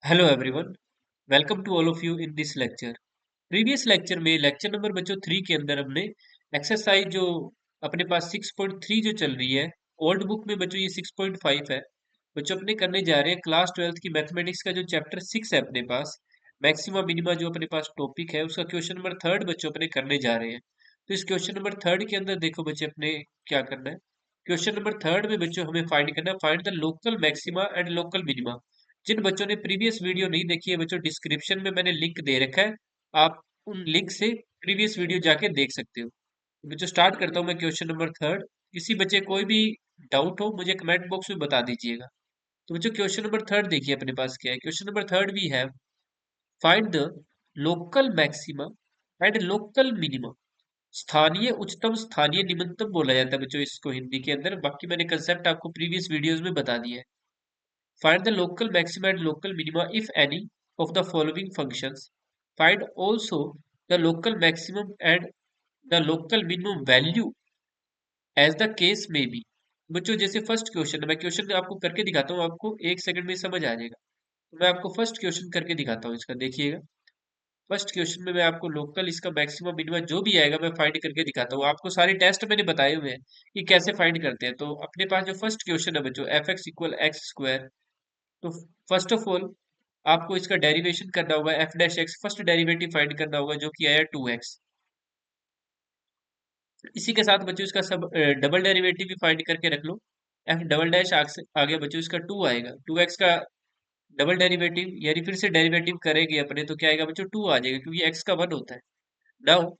Hello everyone, welcome to all of you in this lecture. Previous lecture में lecture number बच्चों 3 के अंदर हमने एक्सरसाइज जो अपने पास 6.3 जो चल रही है, ओल्ड बुक में बच्चों ये 6.5 है। बच्चों अपने करने जा रहे हैं क्लास 12th की मैथमेटिक्स का जो चैप्टर 6 है अपने पास, मैक्सिमा मिनिमा जो अपने पास टॉपिक है उसका क्वेश्चन नंबर थर्ड बच्चों अपने करने जा रहे हैं। तो इस क्वेश्चन नंबर थर्ड के अंदर देखो बच्चे अपने क्या करना है। क्वेश्चन नंबर थर्ड में बच्चों हमें फाइंड करना है, find the local maxima and local minima. जिन बच्चों ने प्रीवियस वीडियो नहीं देखी है बच्चों, डिस्क्रिप्शन में मैंने लिंक दे रखा है, आप उन लिंक से प्रीवियस वीडियो जाके देख सकते हो। तो बच्चों स्टार्ट करता हूँ मैं क्वेश्चन नंबर थर्ड। किसी बच्चे कोई भी डाउट हो मुझे कमेंट बॉक्स में बता दीजिएगा। तो बच्चों क्वेश्चन नंबर थर्ड देखिए अपने पास क्या है। Question number third we have find the local maxima and local minimum. स्थानीय उच्चतम स्थानीय निम्नतम बोला जाता है बच्चों इसको हिंदी के अंदर, बाकी मैंने कंसेप्ट आपको प्रीवियस वीडियोस में बता दिया है। Find the local maxima and local minima if any of the following functions. Find also the local maximum and the local minimum value as the case may be. बच्चों जैसे first question है, मैं question आपको करके दिखाता हूँ, आपको एक सेकंड में समझ आ जाएगा। तो मैं आपको फर्स्ट क्वेश्चन करके दिखाता हूँ इसका, देखिएगा। फर्स्ट क्वेश्चन में मैं आपको लोकल इसका मैक्सिमम मिनिमम जो भी आएगा मैं फाइंड करके दिखाता हूँ। आपको सारे टेस्ट मैंने बताए हुए हैं कि कैसे फाइंड करते हैं। तो अपने पास जो फर्स्ट क्वेश्चन है बच्चों, F x equal x square. तो फर्स्ट ऑफ ऑल आपको इसका डेरिवेशन करना होगा, F dash x first derivative find करना होगा जो कि आया 2x। इसी के साथ बच्चों इसका सब डबल डेरिवेटिव भी फाइंड करके रख लो। एफ डबल डैश आगे बच्चों इसका 2 आएगा, 2x का डबल डेरिवेटिव यानी फिर से डेरिवेटिव करेंगे अपने तो क्या आएगा बच्चों 2 आ जाएगा, क्योंकि x का 1 होता है। नाउ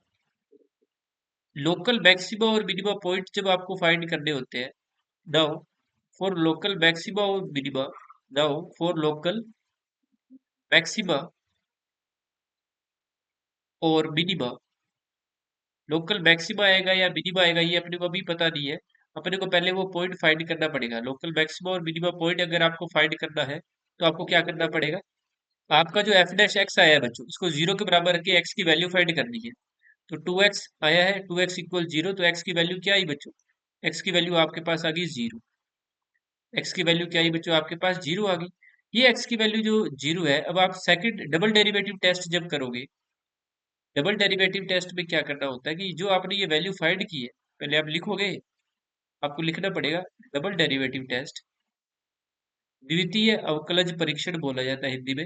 लोकल मैक्सिमा और मिनिमा पॉइंट जब आपको फाइंड करने होते हैं, नाउ फॉर लोकल मैक्सिमा और minima, now for local maxima और मिनिमा, लोकल मैक्सिमा आएगा या मिनिमा आएगा ये अपने को अभी पता नहीं है। अपने को पहले वो पॉइंट फाइंड करना पड़ेगा। लोकल मैक्सिमा और मिनिमा पॉइंट अगर आपको फाइंड करना है तो आपको क्या करना पड़ेगा। आपका जो एफ डैश एक्स आया है बच्चों, इसको जीरो के बराबर रख के एक्स की वैल्यू फाइंड करनी है। तो 2x आया है, 2x इक्वल जीरो, तो एक्स की वैल्यू क्या आई बच्चों, एक्स की वैल्यू आपके पास आ गई जीरो। एक्स की वैल्यू क्या आई बच्चों, आपके पास जीरो आ गई। ये एक्स की वैल्यू जो जीरो है, अब आप सेकंड डबल डेरिवेटिव टेस्ट जब करोगे, डबल डेरिवेटिव टेस्ट में क्या करना होता है कि जो आपने ये वैल्यू फाइंड की है, पहले आप लिखोगे, आपको लिखना पड़ेगा डबल डेरिवेटिव टेस्ट, द्वितीय अवकलज परीक्षण बोला जाता है हिंदी में।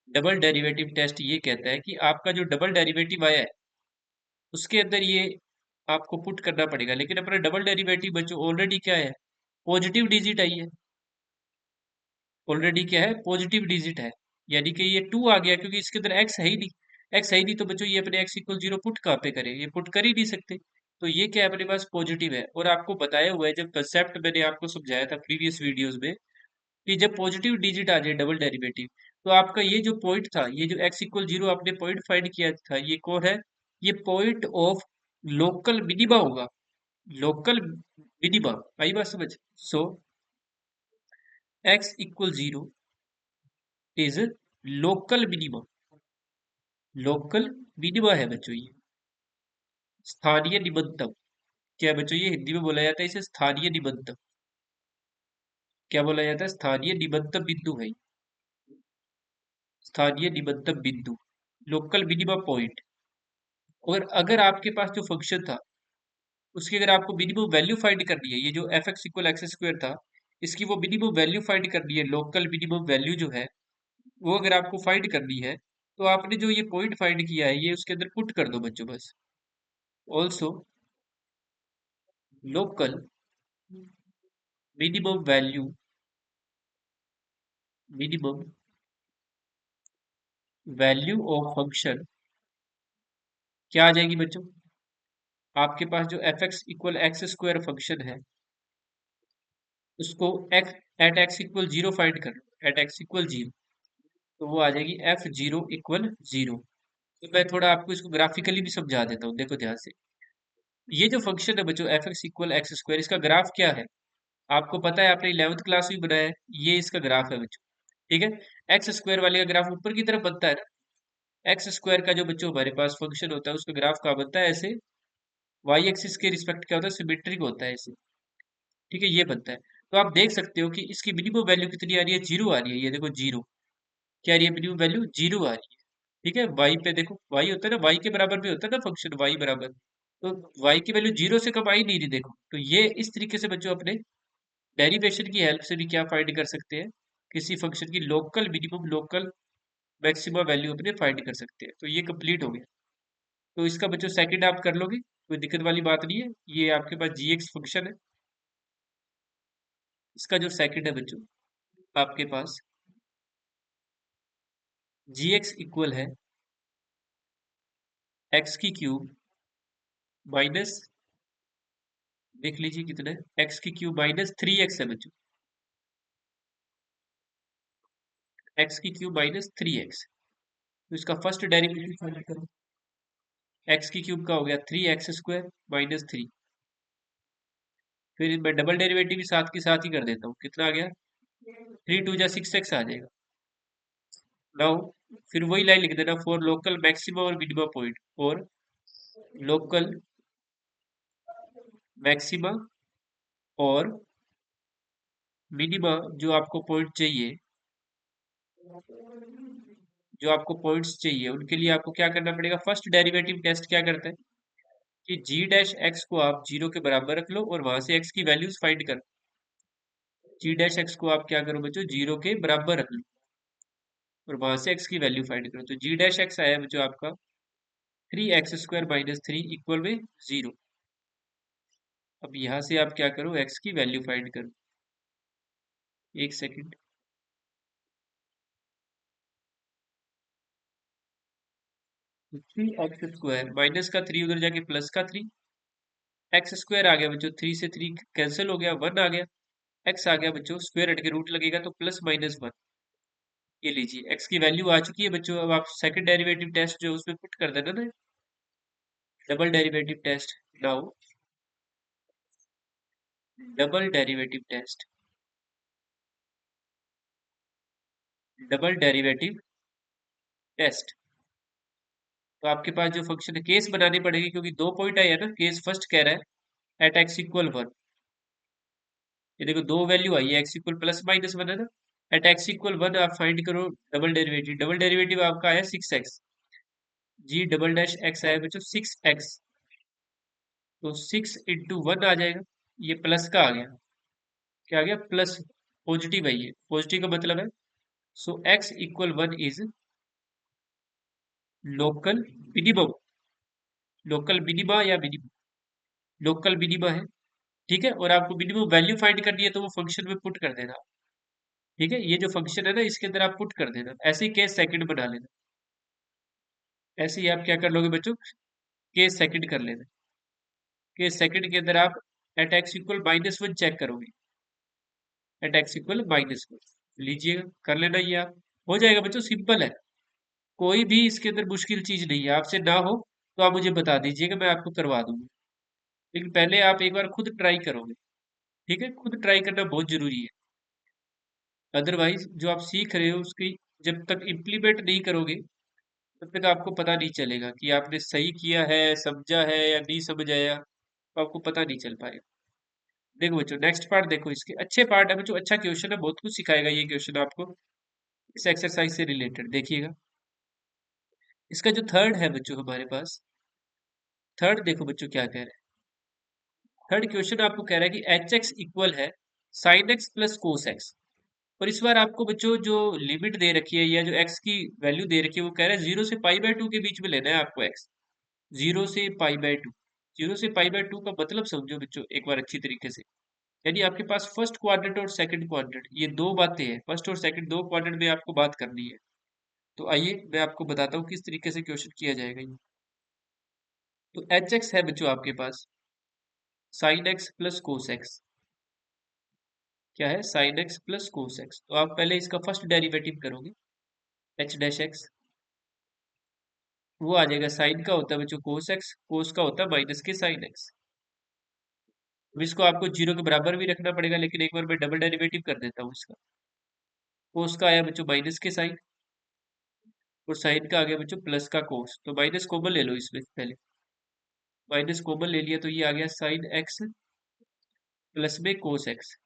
डबल डेरिवेटिव टेस्ट ये कहता है कि आपका जो डबल डेरिवेटिव आया है उसके अंदर ये आपको पुट करना पड़ेगा, लेकिन अपना डबल डेरिवेटिव बच्चों ऑलरेडी क्या है, पॉजिटिव डिजिट आई है। ऑलरेडी क्या है, पॉजिटिव डिजिट है, यानी कि ये 2 आ गया, क्योंकि इसके अंदर एक्स है ही नहीं। एक्स है ही नहीं तो बच्चों ये अपने एक्स इक्वल जीरो पुट कहाँ पे करें, ये पुट कर ही नहीं सकते। तो ये क्या है, अपने पास पॉजिटिव है। और आपको बताया हुआ है, जब कंसेप्ट मैंने आपको समझाया था प्रीवियस वीडियोस में, कि जब पॉजिटिव डिजिट आ जाए डबल डेरिवेटिव, तो आपका ये जो पॉइंट था, ये जो एक्स इक्वल जीरो आपने पॉइंट फाइंड किया था, ये कौन है, ये पॉइंट ऑफ लोकल मिनिमा होगा। लोकल मिनिमा आई बात समझ। So X equal zero is local minima. Local minima है बच्चों ये, स्थानीय निम्नतम। क्या है बच्चों, ये हिंदी में बोला जाता है इसे स्थानीय निम्नतम। क्या बोला जाता है, स्थानीय निम्नतम बिंदु है। स्थानीय निम्नतम बिंदु, लोकल मिनिमा पॉइंट। और अगर आपके पास जो फंक्शन था उसकी अगर आपको मिनिमम वैल्यू फाइंड करनी है, ये जो f x equal x square था, इसकी वो मिनिमम वैल्यू फाइंड करनी है, लोकल मिनिमम वैल्यू जो है वो अगर आपको फाइंड करनी है, तो आपने जो ये पॉइंट फाइंड किया है ये उसके अंदर पुट कर दो बच्चों बस। Also local minimum value, minimum value of function क्या आ जाएगी बच्चों, आपके पास जो f x equal x square function है उसको x at x equal zero find कर लो, एट एक्स इक्वल जीरो। तो वो आ जाएगी एफ जीरो इक्वल जीरो। तो मैं थोड़ा आपको इसको ग्राफिकली भी समझा देता हूँ, देखो ध्यान से। ये जो फंक्शन है बच्चों F x equal x square, इसका ग्राफ क्या है, आपको पता है, आपने 11th क्लास में बनाया है। ये इसका ग्राफ है बच्चों, ठीक है। एक्स स्क्वायर वाले का ग्राफ ऊपर की तरफ बनता है ना। एक्स स्क्वायर का जो बच्चों हमारे पास फंक्शन होता है उसका ग्राफ कहाँ बनता है, ऐसे वाई एक्सिस के रिस्पेक्ट क्या होता है, सिमेट्रिक होता है ऐसे, ठीक है, ये बनता है। तो आप देख सकते हो कि इसकी मिनिमम वैल्यू कितनी आ रही है, जीरो आ रही है, ये देखो जीरो। क्या आ रही है मिनिमम वैल्यू? 0 आ रही है। ठीक है, वाई पे देखो, वाई होता है ना, वाई के बराबर भी होता है ना फंक्शन, वाई बराबर, तो वाई की वैल्यू 0 से कम आ ही नहीं रही, देखो। तो ये इस तरीके से बच्चों अपने डेरिवेशन की हेल्प से भी क्या फाइंड कर सकते हैं, किसी फंक्शन की local minimum, local maximum value अपने फाइंड कर सकते हैं। तो ये कंप्लीट हो गया। तो इसका बच्चों सेकंड आप कर लोगे, कोई दिक्कत वाली बात नहीं है। ये आपके पास जी एक्स फंक्शन है, इसका जो सेकंड है बच्चों आपके पास जी एक्स इक्वल है एक्स की क्यूब माइनस, देख लीजिए कितना है, एक्स की क्यूब माइनस 3x है बच्चों, एक्स की क्यूब माइनस 3x। तो इसका फर्स्ट डेरिवेटिव फाइंड करो, एक्स की क्यूब का हो गया 3x² माइनस 3। फिर मैं डबल डेरिवेटिव भी साथ के साथ ही कर देता हूँ, कितना आ गया, 3 2 जा 6x आ जाएगा। नाउ फिर वही लाइन लिख देना, फॉर लोकल मैक्सिमम और minimum point, for local maxima और मिनिमा, जो आपको पॉइंट चाहिए, जो आपको पॉइंट्स चाहिए उनके लिए आपको क्या करना पड़ेगा, फर्स्ट डेरिवेटिव टेस्ट क्या करता है कि जी डैश एक्स को आप 0 के बराबर रख लो और वहां से एक्स की वैल्यूज फाइंड कर, जी डैश एक्स को आप क्या करो बच्चों, 0 के बराबर रख लो और वहां से एक्स की वैल्यू फाइंड करो। तो जी डैश एक्स आया बच्चों आपका 3x² माइनस 3 इक्वल में 0। अब यहाँ से आप क्या करो, एक्स की वैल्यू फाइंड करो, एक सेकेंड। 3x² माइनस का 3 उधर जाके प्लस का 3, x² आ गया बच्चों, 3 से 3 कैंसिल हो गया, 1 आ गया, x आ गया बच्चों, स्क्वायर हट के रूट लगेगा तो प्लस माइनस 1। ये लीजिए x की वैल्यू आ चुकी है बच्चों। अब आप सेकंड डेरिवेटिव टेस्ट जो है उसमें पुट कर देना ना, double derivative test. Now double derivative test, double derivative test. तो आपके पास जो फंक्शन है, केस बनानी पड़ेगी क्योंकि दो पॉइंट आए है ना, केस फर्स्ट कह रहा है एट एक्स इक्वल 1। ये देखो दो वैल्यू आई है, एक्स इक्वल प्लस माइनस 1 है ना, एट एक्स इक्वल 1 आप फाइंड करो डबल डेरिवेटिव, डबल डेरिवेटिव आपका आया 6x, जी डबल डैश एक्स आया बच्चों 6x, तो 6 × 1 आ जाएगा, ये प्लस का आ गया, क्या आ गया, प्लस, पॉजिटिव है, ये पॉजिटिव का मतलब है, सो x equal 1 is local minimum, local minima या मिनिमम, लोकल मिनिमा है। ठीक है, और आपको मिनिमम वैल्यू फाइंड करनी है तो वो फंक्शन में पुट कर देना। ठीक है, ये जो फंक्शन है ना इसके अंदर आप पुट कर देना, ऐसे ही केस सेकंड बना लेना, ऐसे ही आप क्या कर लोगे बच्चों, केस सेकंड कर लेना। केस सेकंड के अंदर आप एट एक्स इक्वल -1 चेक करोगे, एट एक्स इक्वल -1 लीजिएगा, कर लेना, ये आप हो जाएगा बच्चों, सिंपल है, कोई भी इसके अंदर मुश्किल चीज नहीं है। आपसे ना हो तो आप मुझे बता दीजिएगा, मैं आपको करवा दूंगा, लेकिन पहले आप एक बार खुद ट्राई करोगे। ठीक है, खुद ट्राई करना बहुत जरूरी है, अदरवाइज जो आप सीख रहे हो उसकी जब तक इम्प्लीमेंट नहीं करोगे तब तक आपको पता नहीं चलेगा कि आपने सही किया है, समझा है या नहीं समझ आया, तो आपको पता नहीं चल पाएगा। देखो बच्चों नेक्स्ट पार्ट देखो, इसके अच्छे पार्ट है बच्चों, अच्छा क्वेश्चन है, बहुत कुछ सिखाएगा ये क्वेश्चन आपको इस एक्सरसाइज से रिलेटेड, देखिएगा। इसका जो थर्ड है बच्चों हमारे पास, थर्ड देखो बच्चों क्या कह रहे हैं, थर्ड क्वेश्चन आपको कह रहा है कि एच एक्स इक्वल है sine x plus cos x. और इस बार आपको बच्चों जो लिमिट दे रखी है या जो एक्स की वैल्यू दे रखी है वो कह रहा है 0 से π/2 के बीच में लेना है आपको एक्स, 0 से π/2। 0 से π/2 का मतलब समझो बच्चों एक बार अच्छी तरीके से, यानी आपके पास फर्स्ट क्वाड्रेंट और सेकंड क्वाड्रेंट ये दो बातें हैं, फर्स्ट और सेकंड दो क्वाड्रेंट में आपको बात करनी है। तो आइए मैं आपको बताता हूँ किस तरीके से क्वेश्चन किया जाएगा ये। तो एच एक्स है बच्चों आपके पास sine x plus cos X, क्या है, sine x plus cos X. तो आप पहले इसका फर्स्ट डेरिवेटिव करोगे, एच डैश एक्स, वो आ जाएगा, साइन का होता है बच्चों कोस एक्स, कोस का होता है माइनस के साइन एक्स। अब इसको आपको 0 के बराबर भी रखना पड़ेगा, लेकिन एक बार मैं डबल डेरिवेटिव कर देता हूँ इसका। कोस का आया बच्चों माइनस के साइन, और साइन का आ गया बच्चों प्लस का कोस, तो माइनस कॉमन ले लो इसमें पहले, माइनस कॉमन ले लिया तो ये आ गया साइन एक्स प्लस में कोस एक्स।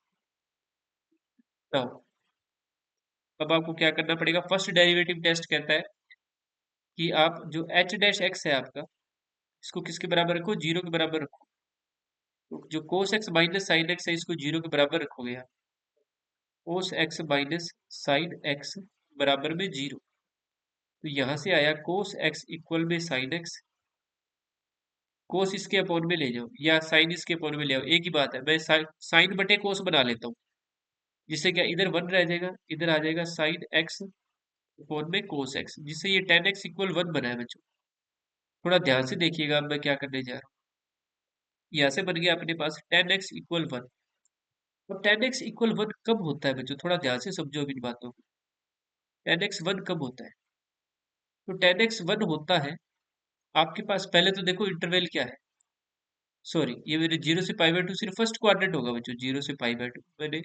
अब आपको क्या करना पड़ेगा, फर्स्ट डेरिवेटिव टेस्ट कहता है कि आप जो एच डैश एक्स है आपका, इसको किसके बराबर रखो, जीरो के बराबर रखो। तो जो कोस एक्स माइनस साइन एक्स है, इसको जीरो के बराबर रखोगे आप। कोस एक्स माइनस साइन एक्स बराबर में जीरो। तो यहां से आया कोस एक्स इक्वल में साइन एक्स। कोस इसके अपॉन में ले जाओ या साइन इसके अपॉन में ले आओ, एक ही बात है। मैं साइन बटे कोस बना लेता हूँ, जिससे क्या इधर वन रह जाएगा, इधर आ जाएगा साइन एक्स अपॉन में कोस एक्स, जिससे ये टेन एक्स इक्वल वन बना है बच्चों। थोड़ा ध्यान से देखिएगा अब मैं क्या करने जा रहा हूँ। यहाँ से बन गया अपने पास टेन एक्स इक्वल वन। तो टेन एक्स इक्वल वन कब होता है बच्चों, थोड़ा ध्यान से समझो इन बातों को। टेन एक्स वन कब होता है? तो टेन एक्स वन होता है आपके पास, पहले तो देखो इंटरवल क्या है। सॉरी, ये मेरे जीरो से पाई बाय टू सिर्फ फर्स्ट क्वाड्रेंट होगा बच्चों, जीरो से पाई बाय टू मैंने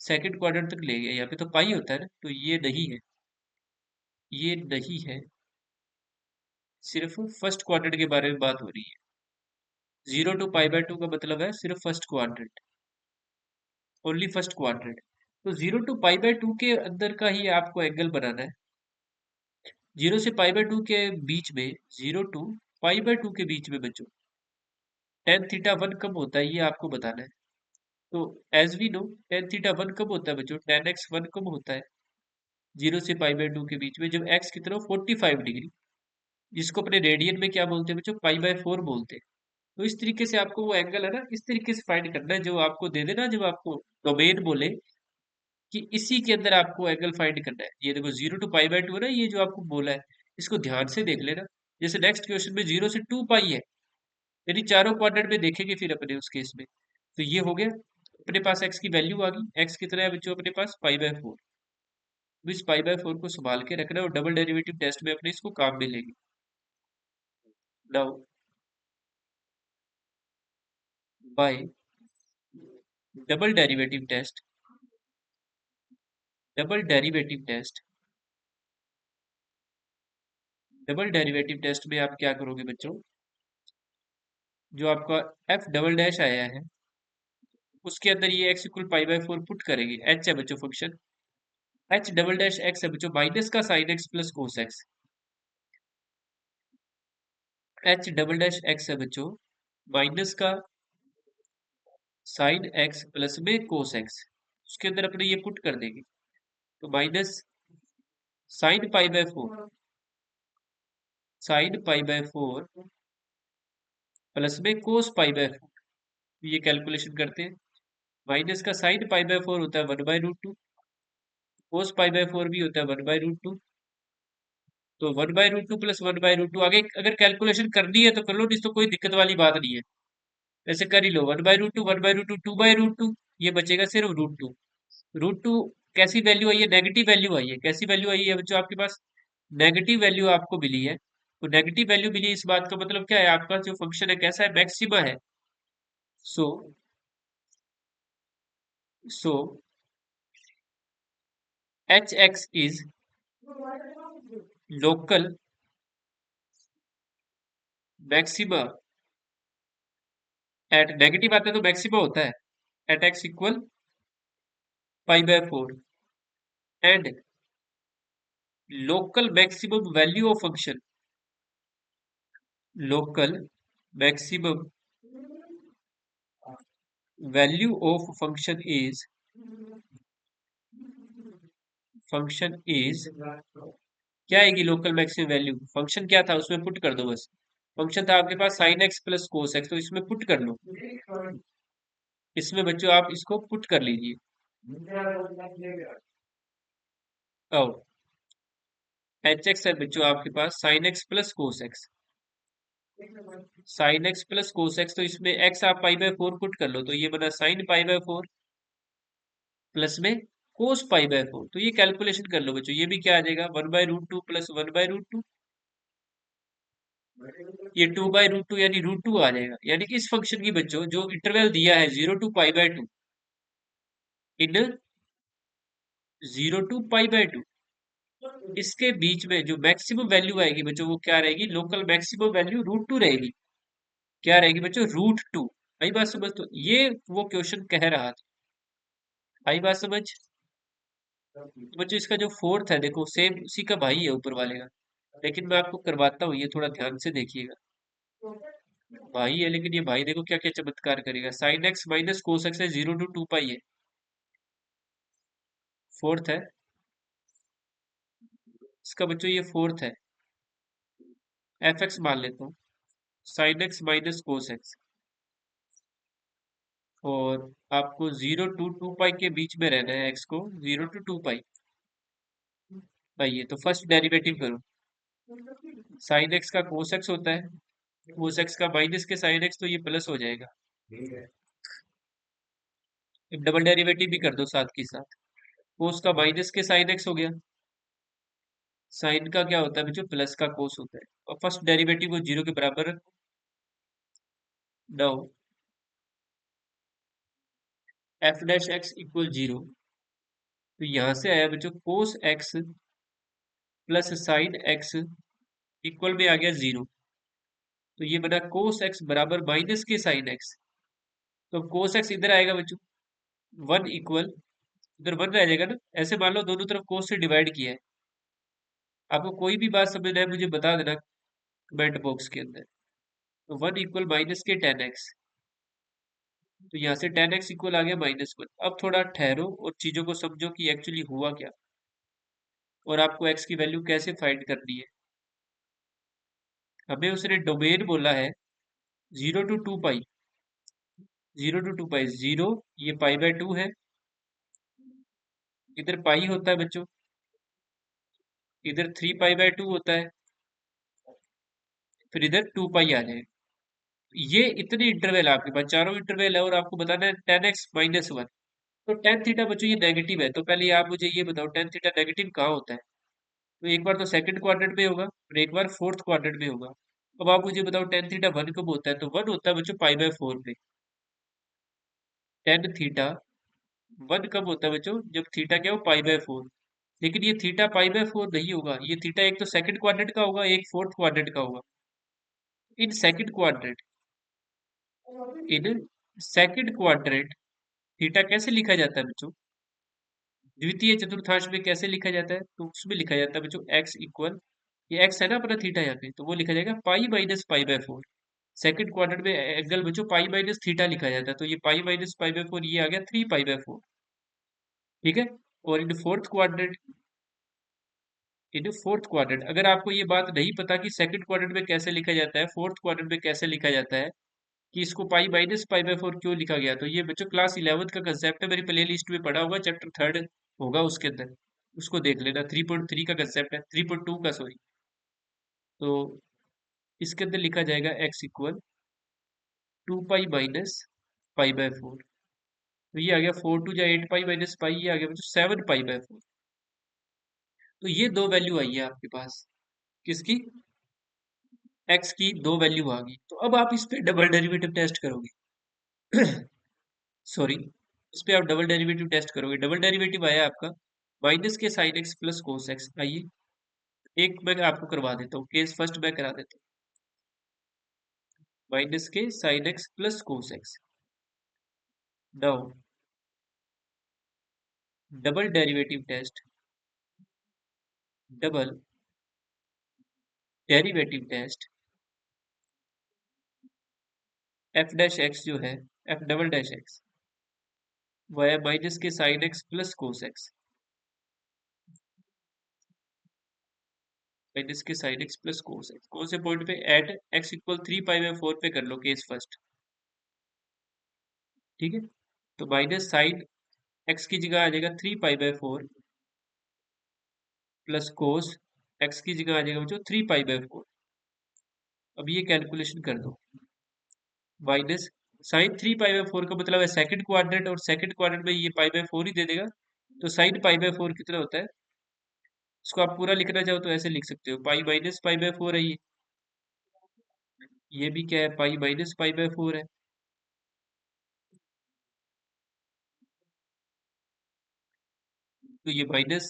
सेकंड क्वाड्रेंट तक ले गया, यहाँ पे तो पाई होता है ना, तो ये नहीं है, ये नहीं है, सिर्फ फर्स्ट क्वाड्रेंट के बारे में बात हो रही है। Zero to pi by two का मतलब है सिर्फ first quadrant, only first quadrant. तो zero to pi by two के अंदर का ही आपको एंगल बनाना है। जीरो से पाई बाय टू के बीच में, zero to pi by two के बीच में बच्चों टेन थीटा वन कब होता है, ये आपको बताना है। तो as we know, tan theta one कब होता है बच्चों, टेन एक्स वन कब होता है जीरो से पाई बाय टू के बीच में, जब एक्स की तरफ 45 डिग्री, जिसको अपने रेडियन में क्या बोलते हैं बच्चों, पाई बाय फोर बोलते हैं। तो इस तरीके से आपको वो एंगल है ना, इस तरीके से फाइंड करना है, जो आपको दे देना, जब आपको डोमेन बोले कि इसी के अंदर आपको एंगल फाइंड करना है। ये देखो zero to pi by two है ना, ये जो आपको बोला है, इसको ध्यान से देख लेना। जैसे नेक्स्ट क्वेश्चन में जीरो से टू पाई है, यानी चारों क्वाड्रेंट में देखेंगे फिर अपने उस केस में। तो ये हो गया, अपने पास एक्स की वैल्यू आ गई। एक्स कितना है बच्चों अपने पास, पाई बाय फोर। तो इस पाई बाय फोर को संभाल के रखना और डबल डेरिवेटिव टेस्ट में अपने इसको काम में लेंगे। Now by double derivative test, double derivative test, double derivative test में आप क्या करोगे बच्चों, जो आपका एफ डबल डैश आया है उसके अंदर ये x equal pi by four put करेंगे। एच है बच्चों function, H double dash x है बच्चों माइनस का sine x plus cos x. H double dash x है बच्चों माइनस का साइन एक्स प्लस में कोस एक्स, उसके अंदर अपने ये पुट कर देंगे। तो minus sine pi by four, sine pi by four plus में कोस पाई बाय फोर, ये कैलकुलेशन करते हैं। माइनस का साइन पाई बाय फोर होता है one by root two, cos pi by four भी होता है वन बाय रूट टू। तो one by root two plus one by root two, आगे अगर कैलकुलेशन करनी है तो कर लो, नहीं तो कोई दिक्कत वाली बात नहीं है, ऐसे कर ही लो। One by root two, one by root two, two by root two, ये बचेगा सिर्फ रूट टू। रूट टू कैसी वैल्यू आई है, नेगेटिव वैल्यू आई है। कैसी वैल्यू आई है बच्चों आपके पास, नेगेटिव वैल्यू आपको मिली है। तो नेगेटिव वैल्यू मिली, इस बात का मतलब क्या है, आपका जो फंक्शन है कैसा है, मैक्सिमा है। So so H X is local maxima at, negative आता है तो मैक्सिमा होता है, at x equal pi by four, and local maximum value of function, local maximum value of function is क्या आएगी, लोकल मैक्सिमम वैल्यू, फंक्शन क्या था उसमें पुट कर दो बस। फंक्शन था आपके पास sine x plus cos X, तो इसमें पुट कर लो। इसमें बच्चों आप इसको पुट कर लीजिए। और एच एक्स है बच्चों आपके पास sine x plus cos X, sine x plus cos X, तो इसमें एक्स आप पाई बाय फोर पुट कर लो, तो ये बना sine pi by four plus में कोस पाई बाय फोर। तो ये कैलकुलेशन कर लो बच्चों, ये भी क्या आ जाएगा, one by root two plus one by root two, ये टू बाय रूट टू यानी रूट टू आ जाएगा। यानी कि इस फंक्शन की बच्चों जो इंटरवल दिया है zero to pi by two, in zero to pi by two, इसके बीच में जो मैक्सिमम वैल्यू आएगी बच्चों वो क्या रहेगी, local maximum value root two रहेगी। क्या रहेगी बच्चों, रूट टू। आई बात समझ, तो ये वो क्वेश्चन कह रहा था, आई बात समझ। तो बच्चों इसका जो फोर्थ है देखो सेम उसी का भाई है ऊपर वाले का, लेकिन मैं आपको करवाता हूँ, ये थोड़ा ध्यान से देखिएगा। भाई है लेकिन ये भाई देखो क्या क्या चमत्कार करेगा, sine x minus cos x है 0 to 2 पाई है, फोर्थ है इसका बच्चों, ये फोर्थ है। एफ एक्स मान लेता हूँ, sine x minus cos x, और आपको 0 to 2 पाई के बीच में रहना है, एक्स को 0 to 2 पाई। आइए तो फर्स्ट डेरिवेटिव करो, साइन एक्स का कोस एक्स होता है, कोस एक्स का माइनस के साइन एक्स, तो ये प्लस हो जाएगा। एक डबल डेरिवेटिव भी कर दो साथ के साथ, कोस का माइनस के साइन एक्स हो गया, साइन का क्या होता है बच्चों, प्लस का कोस होता है, और फर्स्ट डेरिवेटिव को 0 के बराबर रखो। Now F dash x equal 0, तो यहां से आया बच्चों cos x plus sine x equal में आ गया 0, तो ये बना कोस एक्स बराबर माइनस के साइन एक्स, तो कोस एक्स इधर आएगा बच्चों 1 इक्वल, इधर 1 रह जाएगा ना, ऐसे मान लो दोनों तरफ कोस से डिवाइड किया है। आपको कोई भी बात समझना है मुझे बता देना कमेंट बॉक्स के अंदर। तो 1 इक्वल माइनस के 10x, तो यहाँ से 10x इक्वल आ गया -1। अब थोड़ा ठहरो और चीजों को समझो कि एक्चुअली हुआ क्या, और आपको x की वैल्यू कैसे फाइंड करनी है। हमें उसने डोमेन बोला है 0 to 2 पाई, 0 to 2 पाई, 0 ये पाई/2 है, इधर पाई होता है बच्चों, इधर 3 पाई/2 होता है, फिर इधर 2 पाई आ जाएगा। ये इतने इंटरवल आपके पास, चारों इंटरवल है, और आपको बताना है 10x-1। तो टेन थीटा बच्चों ये नेगेटिव है, तो पहले आप मुझे ये बताओ टेन थीटा नेगेटिव कहाँ होता है। तो एक बार तो सेकंड क्वाड्रेंट में होगा और एक बार फोर्थ क्वाड्रेंट में होगा। अब आप मुझे बताओ टेन थीटा 1 कब होता है, तो 1 होता है बच्चों पाई/4 में। टेन थीटा 1 कब होता है बच्चों, जब थीटा क्या हो पाई/4। लेकिन ये थीटा पाई/4 नहीं होगा, ये थीटा एक तो सेकंड क्वाड्रेंट का होगा, एक फोर्थ क्वाड्रेंट का होगा। In second quadrant in second quadrant theta कैसे लिखा जाता है बच्चों, द्वितीय चतुर्थांश में कैसे लिखा जाता है, तो उसमें लिखा जाता है बच्चों एक्स इक्वल, ये एक्स है ना अपना थीटा यहाँ पे, तो वो लिखा जाएगा पाई-पाई/4। सेकंड क्वाड्रेंट में एंगल बच्चों पाई माइनस थीटा लिखा जाता है, तो ये पाई-पाई/4 ये आ गया 3 पाई/4। ठीक है। और इन फोर्थ क्वाड्रेंट अगर आपको ये बात नहीं पता कि सेकंड क्वाड्रेंट में कैसे लिखा जाता है, फोर्थ क्वाड्रेंट में कैसे लिखा जाता है, कि इसको पाई-पाई/4 क्यों लिखा गया, तो ये बच्चों क्लास 11th का कंसेप्ट है, मेरी प्ले लिस्ट में पढ़ा होगा, चैप्टर 3 होगा उसके अंदर, उसको देख लेना। 3.3 का कंसेप्ट है, 3.2 का सॉरी। तो इसके अंदर लिखा जाएगा एक्स इक्वल 2 पाई माइनस पाई/4, तो ये आ गया 4 2 जा 8 पाई माइनस पाई, ये आ गया बच्चों 7 पाई/4। तो ये दो वैल्यू आई है आपके पास, किसकी, एक्स की दो वैल्यू आ गई। तो अब आप इस पे डबल डेरिवेटिव टेस्ट करोगे सॉरी, इस पे आप डबल डेरिवेटिव टेस्ट करोगे। डबल डेरिवेटिव आया आपका माइनस के sine x plus cos x. आइए एक मैं आपको करवा देता हूँ, केस फर्स्ट मैं करा देता हूँ, माइनस के sine x plus cos x. Now double derivative test, double derivative test f dash x जो है, एफ डबल डैश एक्स वो है माइनस के sine x plus cos X, minus के sine x plus cos X. कौन से point पे, eight x equal 3 पाई/4 पे कर लो केस फर्स्ट। ठीक है। तो माइनस साइन एक्स की जगह आ जाएगा 3 पाई/4 प्लस कोस एक्स की जगह आ जाएगा बच्चों 3 पाई/4। अब ये कैलकुलेशन कर दो, माइनस साइन 3 पाई/4 का मतलब है सेकंड क्वाड्रेंट, और सेकंड क्वाड्रेंट में ये पाई/4 ही दे देगा, तो साइन पाई/4 कितना होता है, इसको आप पूरा लिखना चाहो तो ऐसे लिख सकते हो, पाई माइनस पाई/4 है ये भी क्या है, पाई माइनस पाई/4 है। तो ये माइनस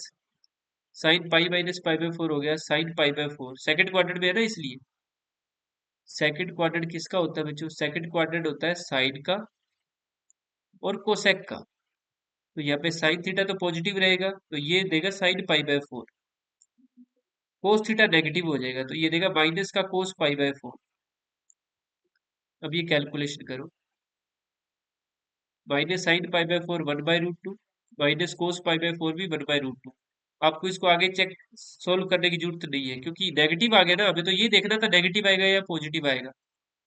साइन पाई माइनस पाई/4 हो गया, साइन पाई/4 सेकंड क्वाड्रेंट में है ना, इसलिए सेकंड क्वाड्रेंट किसका होता है बच्चों, सेकंड क्वाड्रेंट होता है साइन का और कोसेक का। तो यहाँ पे साइन थीटा तो पॉजिटिव रहेगा, तो ये देगा साइन पाई/4। कोस थीटा नेगेटिव हो जाएगा, तो ये देगा माइनस का कोस पाई/4। अब ये कैलकुलेशन करो, माइनस साइन पाई/4 1/√2, माइनस कोस पाई/4 भी 1/√2। आपको इसको आगे चेक सोल्व करने की जरूरत नहीं है, क्योंकि नेगेटिव आ गया ना, हमें तो ये देखना था नेगेटिव आएगा या पॉजिटिव आएगा।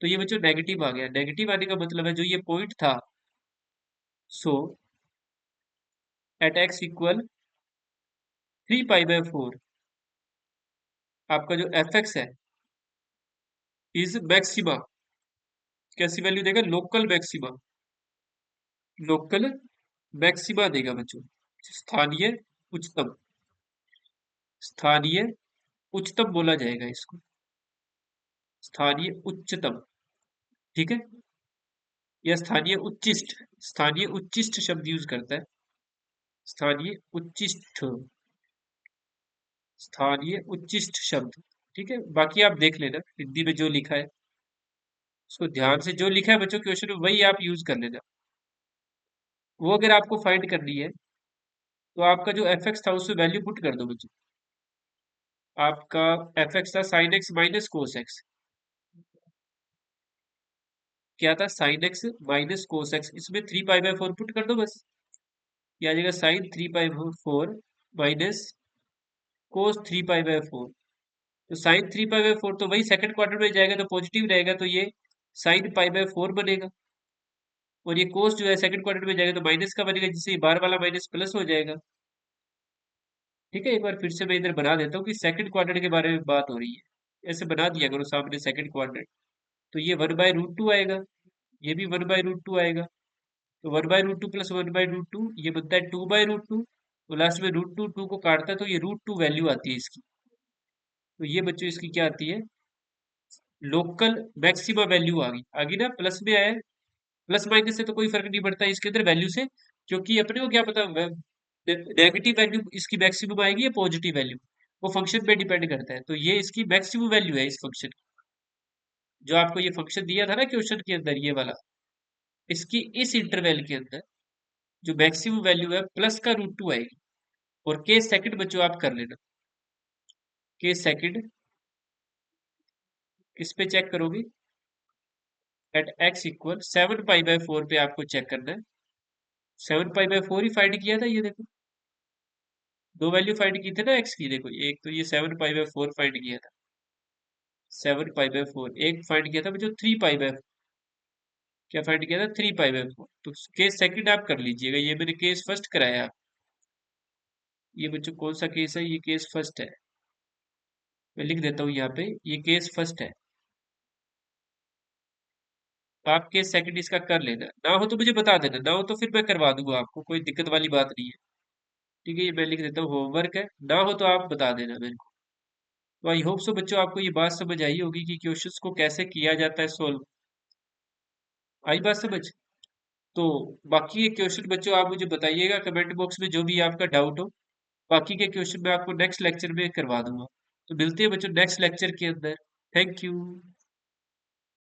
तो ये बच्चों नेगेटिव आ गया, नेगेटिव आने का मतलब है जो ये पॉइंट था, सो एट एक्स इक्वल 3 पाई/4 आपका जो एफ एक्स है इज मैक्सिमा। कैसी वैल्यू देगा? Local maxima. लोकल मैक्सिमा देगा बच्चों, स्थानीय उच्चतम। स्थानीय उच्चतम बोला जाएगा इसको, स्थानीय उच्चतम। ठीक है, या स्थानीय उच्चिष्ट, स्थानीय उच्चिष्ट शब्द यूज करता है, स्थानीय उच्चिष्ट, स्थानीय उच्चिष्ट शब्द। ठीक है, बाकी आप देख लेना हिंदी में जो लिखा है उसको ध्यान से, जो लिखा है बच्चों क्वेश्चन में वही आप यूज कर लेना। वो अगर आपको फाइंड करनी है तो आपका जो एफ एक्स था उसमें वैल्यू पुट कर दो बच्चों। आपका एफ एक्स था sine x minus cos X. क्या था? Sine x minus cos x, इसमें 3 पाई/4 पुट कर दो बस। ये आ जाएगा साइन 3 पाई/4 माइनस कोस 3 पाई/4। तो साइन 3 पाई/4 तो वही सेकंड क्वार्टर में जाएगा तो पॉजिटिव रहेगा, तो ये साइन पाई/4 बनेगा। और ये कोस जो है सेकंड क्वार्टर में जाएगा तो माइनस का बनेगा, जिससे ये बार वाला माइनस प्लस हो जाएगा। ठीक है, एक बार फिर से मैं इधर बना देता हूँ कि सेकंड क्वार्टर के बारे में बात हो रही है, ऐसे बना दिया करो सामने सेकंड क्वार्टर। तो ये 1/√2 आएगा, ये भी 1/√2 आएगा। तो 1/√2 प्लस 1/√2 ये बनता है 2/√2। तो लास्ट में √2 को काटता है तो ये √2 वैल्यू आती है इसकी। तो ये बच्चों इसकी क्या आती है? लोकल मैक्सिमम वैल्यू आ गई, ना प्लस में आया है। प्लस माइनस से तो कोई फर्क नहीं पड़ता इसके अंदर वैल्यू से, क्योंकि अपने को क्या पता नेगेटिव वैल्यू इसकी मैक्सिमम आएगी या पॉजिटिव वैल्यू, वो फंक्शन पे डिपेंड करता है। तो ये इसकी मैक्सिमम वैल्यू है इस फंक्शन की। जो आपको ये फंक्शन दिया था ना क्वेश्चन के अंदर, ये वाला, इसकी इस इंटरवल के अंदर जो मैक्सिमम वैल्यू है प्लस का √2 आएगी। और के सेकंड बच्चों आप कर लेना, के सेकंड किस पे चेक करोगे? एट एक्स इक्वल 7 पाई/4 पे आपको चेक करना है। 7 पाई/4 ही फाइंड किया था, ये देखो दो वैल्यू फाइंड की थी ना एक्स की, देखो एक तो ये 7 पाई/4 फाइंड किया था, 7 पाई/4। एक फाइंड किया था जो 3 पाई/4, क्या फाइंड किया था? 3 पाई/4। तो केस सेकंड आप कर लीजिएगा, ये मैंने केस फर्स्ट कराया। ये बच्चों कौन सा केस है? ये केस फर्स्ट है, मैं लिख देता हूँ यहाँ पे, ये केस फर्स्ट है। तो आप केस सेकंड इसका कर लेना, ना हो तो मुझे बता देना, ना हो तो फिर मैं करवा दूंगा आपको, कोई दिक्कत वाली बात नहीं है। ठीक है, ये मैं लिख देता हूँ होमवर्क है, ना हो तो आप बता देना मेरे को। तो आई होप सो बच्चों आपको ये बात समझ आई होगी कि क्वेश्चंस को कैसे किया जाता है सोल्व। आई बात समझ? तो बाकी के क्वेश्चन बच्चों आप मुझे बताइएगा कमेंट बॉक्स में, जो भी आपका डाउट हो। बाकी के क्वेश्चन मैं आपको नेक्स्ट लेक्चर में करवा दूंगा। तो मिलते हैं बच्चों नेक्स्ट लेक्चर के अंदर। Thank you.